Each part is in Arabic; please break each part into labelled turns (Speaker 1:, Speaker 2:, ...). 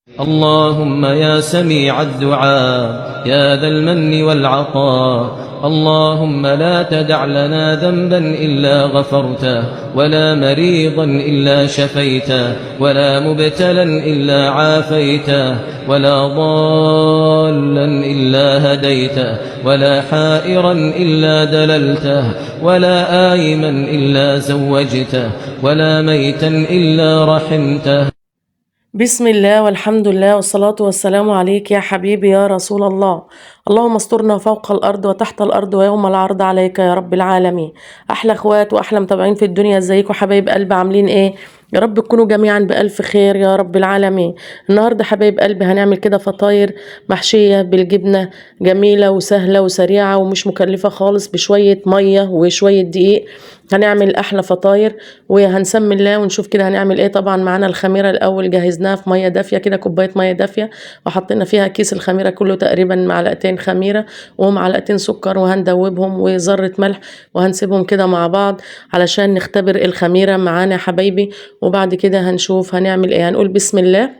Speaker 1: اللهم يا سميع الدعاء يا ذا المن والعطاء، اللهم لا تدع لنا ذنبا إلا غفرته، ولا مريضا إلا شفيته، ولا مبتلا إلا عافيته، ولا ضالا إلا هديته، ولا حائرا إلا دللته، ولا آيما إلا زوجته، ولا ميتا إلا رحمته.
Speaker 2: بسم الله والحمد لله والصلاة والسلام عليك يا حبيبي يا رسول الله. اللهم استرنا فوق الأرض وتحت الأرض ويوم العرض عليك يا رب العالمين. أحلى أخوات وأحلى متابعين في الدنيا، ازيكم حبايب قلبي؟ عاملين إيه؟ يا رب تكونوا جميعا بألف خير يا رب العالمين. النهاردة حبايب قلبي هنعمل كده فطاير محشية بالجبنة، جميلة وسهلة وسريعة ومش مكلفة خالص، بشوية مية وشوية دقيق هنعمل أحلى فطاير. وهنسمي الله ونشوف كده هنعمل ايه. طبعا معانا الخميرة الأول جهزناها في مية دافية كده، كوباية مية دافية، وحطينا فيها كيس الخميرة كله تقريبا معلقتين خميرة ومعلقتين سكر، وهندوبهم وذرة ملح وهنسيبهم كده مع بعض علشان نختبر الخميرة معانا يا حبايبي. وبعد كده هنشوف هنعمل ايه. هنقول بسم الله.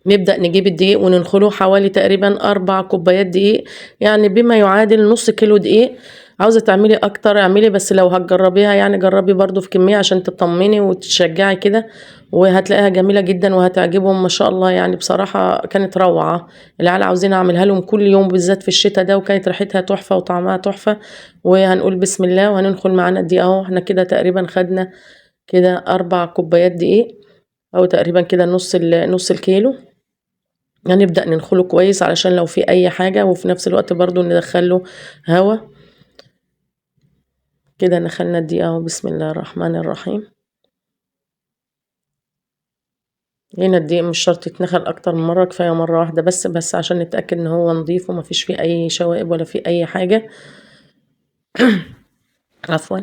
Speaker 2: نبدأ نجيب الدقيق وننخله حوالي تقريبا 4 كوبايات دقيق، يعني بما يعادل نص كيلو دقيق. عاوزة تعملي اكتر اعملي، بس لو هتجربيها يعني جربي برضو في كمية عشان تطمني وتشجعي كده، وهتلاقيها جميلة جدا وهتعجبهم ما شاء الله. يعني بصراحة كانت روعة. العيال عاوزين اعملها لهم كل يوم بالذات في الشتاء ده، وكانت ريحتها تحفة وطعمها تحفة. وهنقول بسم الله وهننخل معانا الدقيق اهو. احنا كده تقريبا خدنا كده 4 كوبايات دقيق، او تقريبا كده نص الكيلو. هنبدأ ننخله كويس علشان لو في اي حاجة، وفي نفس الوقت برضو ندخله هوا. كده نخلنا الدقيق اهو. بسم الله الرحمن الرحيم. هنا الدقيق مش شرط يتنخل اكتر من مرة، كفاية مرة واحدة بس عشان نتأكد ان هو نضيف ومفيش فيه اي شوائب ولا فيه اي حاجة. عفوا.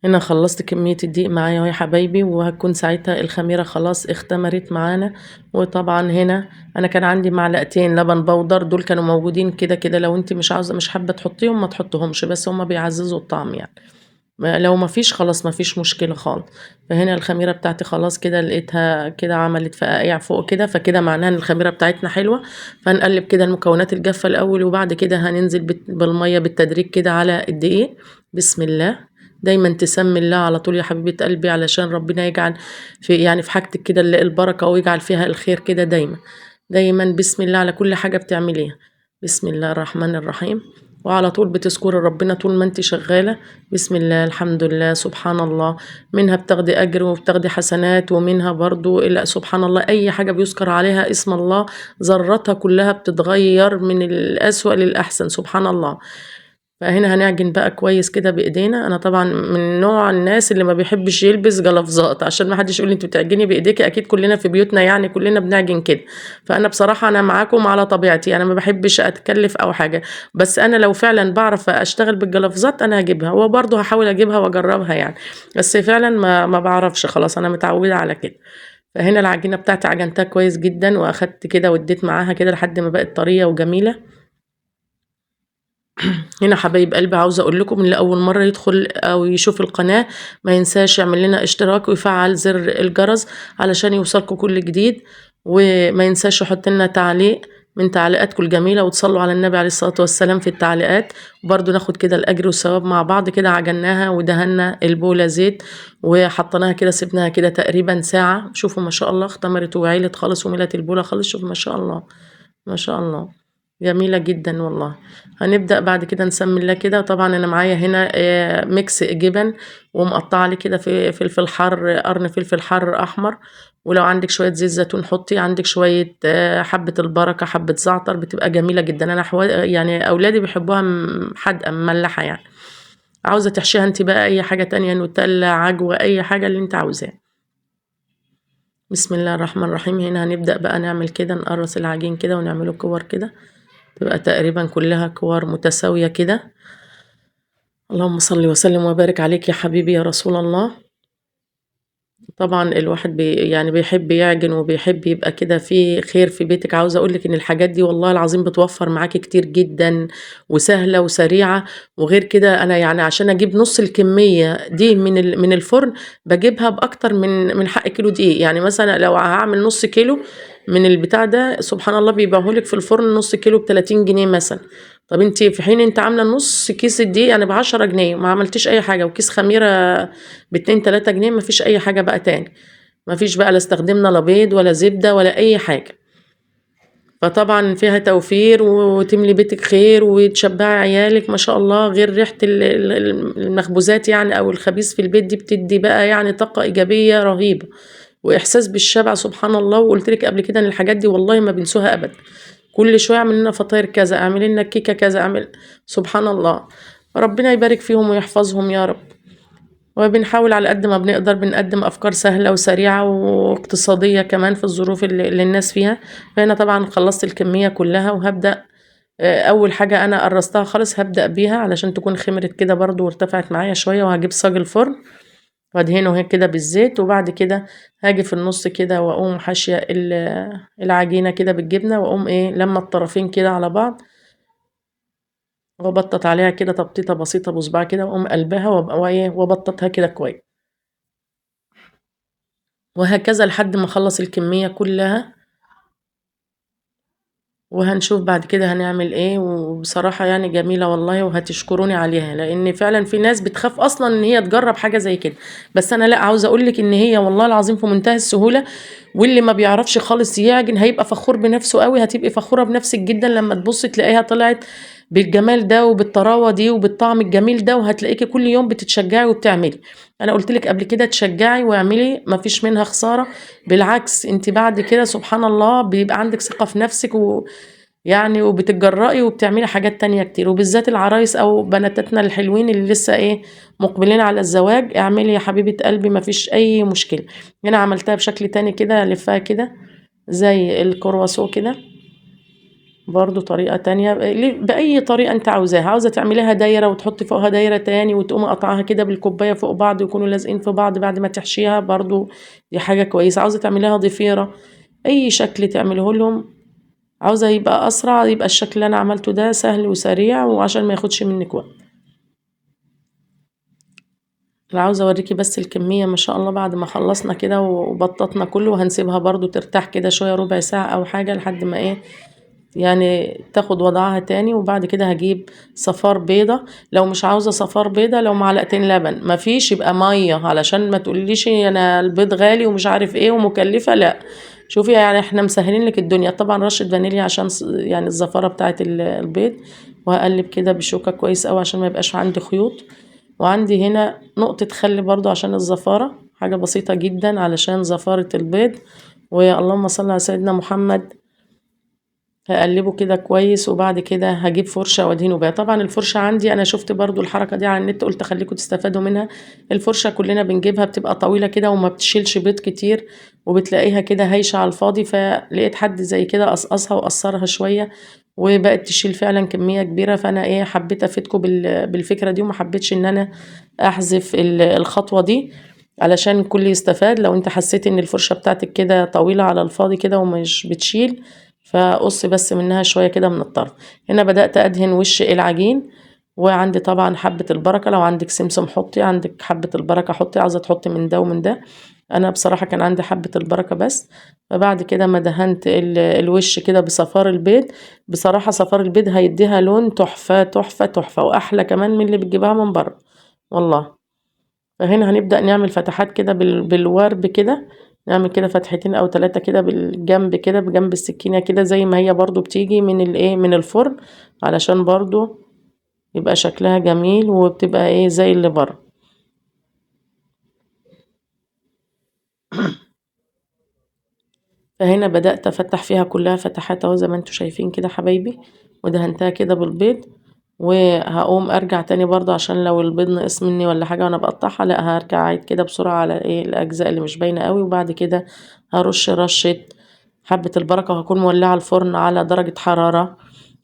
Speaker 2: هنا خلصت كمية الدقيق معايا اهو يا حبايبي، وهتكون ساعتها الخميرة خلاص اختمرت معانا. وطبعا هنا انا كان عندي معلقتين لبن بودر، دول كانوا موجودين كده كده، لو انت مش عاوزة مش حابة تحطيهم ما تحطهمش، بس هما بيعززوا الطعم يعني. لو ما فيش خلاص ما فيش مشكلة خالص. فهنا الخميرة بتاعتي خلاص كده لقيتها كده عملت فقاقيع فوق كده، فكده معناها ان الخميرة بتاعتنا حلوة. فهنقلب كده المكونات الجافة الاول، وبعد كده هننزل بالمية بالتدريج كده على الدقيق. بسم الله. دايما تسمي الله على طول يا حبيبة قلبي، علشان ربنا يجعل في يعني في حاجتك كده البركة، ويجعل فيها الخير كده دايما. دايما بسم الله على كل حاجة بتعمليها. بسم الله الرحمن الرحيم. وعلى طول بتذكري ربنا طول ما انت شغالة. بسم الله الحمد لله سبحان الله. منها بتاخدي أجر وبتاخدي حسنات، ومنها برضو إلا سبحان الله أي حاجة بيذكر عليها اسم الله ذرتها كلها بتتغير من الأسوأ للأحسن سبحان الله. فهنا هنعجن بقى كويس كده بايدينا. انا طبعا من نوع الناس اللي ما بيحبش يلبس جلافزات، عشان ما حدش يقول لي انت بتعجني بايديكي، اكيد كلنا في بيوتنا يعني كلنا بنعجن كده. فانا بصراحه انا معاكم على طبيعتي، انا ما بحبش اتكلف او حاجه، بس انا لو فعلا بعرف اشتغل بالجلافزات انا هجيبها، وبرضه هحاول اجيبها واجربها يعني. بس فعلا ما بعرفش، خلاص انا متعوده على كده. فهنا العجينه بتاعتي عجنتها كويس جدا، واخدت كده واديت معاها كده لحد ما بقت طريه وجميله. هنا حبايب قلبي عاوزة اقول لكم اللي اول مرة يدخل او يشوف القناة ما ينساش يعمل لنا اشتراك ويفعل زر الجرس علشان يوصلكم كل جديد. وما ينساش يحط لنا تعليق من تعليقاتكم الجميلة، وتصلوا على النبي عليه الصلاة والسلام في التعليقات. وبرضو ناخد كده الاجر والثواب مع بعض. كده عجناها ودهنا البولة زيت وحطيناها كده، سيبناها كده تقريبا ساعة. شوفوا ما شاء الله اختمرت وعيلت خالص وملت البولة خالص. شوفوا ما شاء الله ما شاء الله، جميلة جدا والله. هنبدأ بعد كده نسمي الله كده. طبعا انا معايا هنا ميكس جبن، ومقطعه عليه كده في فلفل حر، قرن فلفل حر احمر. ولو عندك شوية زيت زيتون حطي، عندك شوية حبة البركة، حبة زعتر، بتبقى جميلة جدا. انا يعني اولادي بيحبوها حادقة مملحة يعني. عاوزة تحشيها انت بقى اي حاجة تانية، نوتيلا، عجوة، اي حاجة اللي انت عاوزاه. بسم الله الرحمن الرحيم. هنا هنبدأ بقى نعمل كده، نقرص العجين كده ونعمله كور كده، تبقى تقريبا كلها كور متساوية كده. اللهم صل وسلم وبارك عليك يا حبيبي يا رسول الله. طبعا الواحد يعني بيحب يعجن وبيحب يبقى كده في خير في بيتك. عاوزة اقولك ان الحاجات دي والله العظيم بتوفر معاكي كتير جدا وسهلة وسريعة. وغير كده انا يعني عشان اجيب نص الكمية دي من الفرن بجيبها باكتر من حق كيلو دقيق. يعني مثلا لو هعمل نص كيلو من البتاع ده سبحان الله بيبيعهولك في الفرن نص كيلو ب30 جنيه مثلا. طب انت في حين انت عامله نص كيس الدقيق يعني ب10 جنيه ما عملتيش اي حاجه، وكيس خميره ب2 3 جنيه، ما فيش اي حاجه بقى تاني. ما فيش بقى لا استخدمنا لا بيض ولا زبده ولا اي حاجه. فطبعا فيها توفير وتملي بيتك خير وتشبعي عيالك ما شاء الله. غير ريحه المخبوزات يعني او الخبيز في البيت دي بتدي بقى يعني طاقه ايجابيه رهيبه واحساس بالشبع سبحان الله. وقلت لك قبل كده ان الحاجات دي والله ما بنسوها ابدا. كل شويه اعمل لنا فطاير كذا، اعمل لنا كيكه كذا، اعمل. سبحان الله. ربنا يبارك فيهم ويحفظهم يا رب. وبنحاول على قد ما بنقدر بنقدم افكار سهله وسريعه واقتصاديه كمان في الظروف اللي الناس فيها. فانا طبعا خلصت الكميه كلها وهبدا. اول حاجه انا قرصتها خالص هبدا بيها علشان تكون خمرت كده برضو وارتفعت معايا شويه. وهجيب صاج الفرن وادهنه هيك كده بالزيت. وبعد كده هاجي في النص كده واقوم حاشيه العجينه كده بالجبنه واقوم ايه لما الطرفين كده على بعض وابطط عليها كده تبطيطه بسيطه بصباع كده واقوم قلبها وابططها كده كويس. وهكذا لحد ما اخلص الكميه كلها. وهنشوف بعد كده هنعمل ايه. وبصراحة يعني جميلة والله وهتشكروني عليها لان فعلا في ناس بتخاف اصلا ان هي تجرب حاجة زي كده. بس انا لا عاوزة اقولك ان هي والله العظيم في منتهى السهولة. واللي ما بيعرفش خالص يعجن هيبقى فخور بنفسه قوي. هتبقي فخورة بنفسك جدا لما تبصي تلاقيها طلعت بالجمال ده وبالطراوة دي وبالطعم الجميل ده. وهتلاقيكي كل يوم بتتشجعي وبتعملي. انا قلت لك قبل كده تشجعي واعملي مفيش منها خسارة. بالعكس انت بعد كده سبحان الله بيبقى عندك ثقة في نفسك يعني وبتتجرأي وبتعملي حاجات تانية كتير. وبالذات العرايس او بناتاتنا الحلوين اللي لسه ايه مقبلين على الزواج اعملي يا حبيبة قلبي مفيش اي مشكلة. هنا عملتها بشكل تاني كده لفها كده زي الكرواسو كده برضو طريقة تانية بأي طريقة انت عاوزاها. عاوزة تعمليها دايرة وتحطي فوقها دايرة تاني وتقومي قطعها كده بالكوباية فوق بعض ويكونوا لازقين في بعض بعد ما تحشيها برضو دي حاجة كويسة. عاوزة تعمليها ضفيرة اي شكل تعمله لهم. عاوزة يبقى أسرع يبقى الشكل اللي أنا عملته ده سهل وسريع وعشان ما ياخدش منك وقت. أنا عاوزة أوريكي بس الكمية ما شاء الله بعد ما خلصنا كده وبططنا كله. وهنسيبها برضو ترتاح كده شوية ربع ساعة أو حاجة لحد ما إيه يعني تاخد وضعها تاني. وبعد كده هجيب صفار بيضة. لو مش عاوزة صفار بيضة لو معلقتين لبن مفيش يبقى مية علشان ما تقوليش أنا البيض غالي ومش عارف إيه ومكلفة لا. شوفي يعني احنا مسهلين لك الدنيا. طبعا رشة فانيليا عشان يعني الزفارة بتاعت البيض. وهقلب كده بشوكة كويس أوي عشان ما يبقاش عندي خيوط. وعندي هنا نقطة خل برضو عشان الزفارة حاجة بسيطة جدا علشان زفارة البيض. واللهم صل على سيدنا محمد. هقلبه كده كويس وبعد كده هجيب فرشة وادهنه بيها. طبعا الفرشة عندي انا شفت برضو الحركة دي على النت قلت اخليكم تستفادوا منها. الفرشة كلنا بنجيبها بتبقى طويلة كده وما بتشيلش بيض كتير وبتلاقيها كده هايشة على الفاضي. فلقيت حد زي كده قصقصها وقصرها شوية وبقت تشيل فعلا كمية كبيرة. فانا ايه حبيت افيدكم بالفكرة دي وما حبيتش ان انا احذف الخطوة دي علشان الكل يستفاد. لو انت حسيت ان الفرشة بتاعتك كده طويلة على الفاضي كده ومش بتشيل فقص بس منها شوية كده من الطرف. هنا بدأت أدهن وش العجين. وعندي طبعا حبة البركة لو عندك سمسم حطي عندك حبة البركة حطي عاوزة تحطي من ده ومن ده. أنا بصراحة كان عندي حبة البركة بس. فبعد كده ما دهنت الوش كده بصفار البيض. بصراحة صفار البيض هيديها لون تحفة تحفة تحفة وأحلى كمان من اللي بتجيبها من بره والله. فهنا هنبدأ نعمل فتحات كده بالورب كده. نعمل كده فتحتين او 3 كده بالجنب كده بجنب السكينة كده زي ما هي برضو بتيجي من الايه من الفرن علشان برضو يبقى شكلها جميل وبتبقى ايه زي اللي بره. فهنا بدأت افتح فيها كلها فتحات اهو زي ما انتوا شايفين كده حبايبي. ودهنتها كده بالبيض. وهقوم ارجع تاني برضه عشان لو البيض نقص مني ولا حاجة وانا بقطعها لا هرجع اعيد كده بسرعة على ايه الاجزاء اللي مش باينة قوي. وبعد كده هرش رشة حبة البركة وهكون مولعة الفرن على درجة حرارة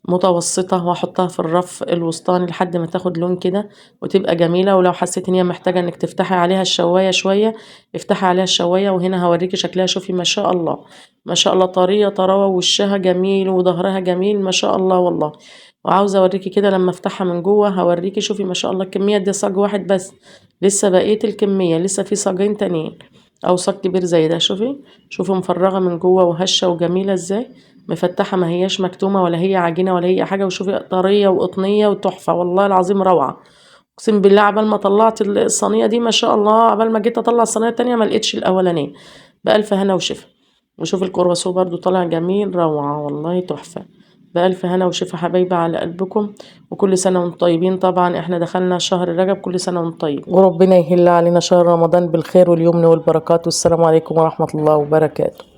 Speaker 2: متوسطة، واحطها في الرف الوسطاني لحد ما تاخد لون كده وتبقى جميلة. ولو حسيت ان هي محتاجة انك تفتحي عليها الشواية شوية افتحي عليها الشواية. وهنا هوريكي شكلها، شوفي ما شاء الله ما شاء الله، طرية طراوة، وشها جميل وظهرها جميل ما شاء الله والله. وعاوزة اوريكي كده لما افتحها من جوه، هوريكي شوفي ما شاء الله. الكمية دي صاج واحد بس، لسه بقية الكمية لسه في صاجين تانيين او صاج كبير زي ده. شوفي مفرغة من جوه وهشة وجميلة ازاي، مفتحة، ما هياش مكتومة ولا هي عجينة ولا هي حاجة. وشوفي طرية وقطنية وتحفة والله العظيم روعة. اقسم بالله عبال ما طلعت الصينية دي ما شاء الله، عبال ما جيت اطلع الصينية التانية ما لقيتش الاولانية. بألف هنا وشفا. وشوف الكرواسون برضو طالع جميل روعة والله تحفة. بألف هنا وشفا حبايبي على قلبكم. وكل سنة وانتم طيبين. طبعا احنا دخلنا شهر رجب، كل سنة وانتم طيب، وربنا يهل علينا شهر رمضان بالخير واليمن والبركات. والسلام عليكم ورحمة الله وبركاته.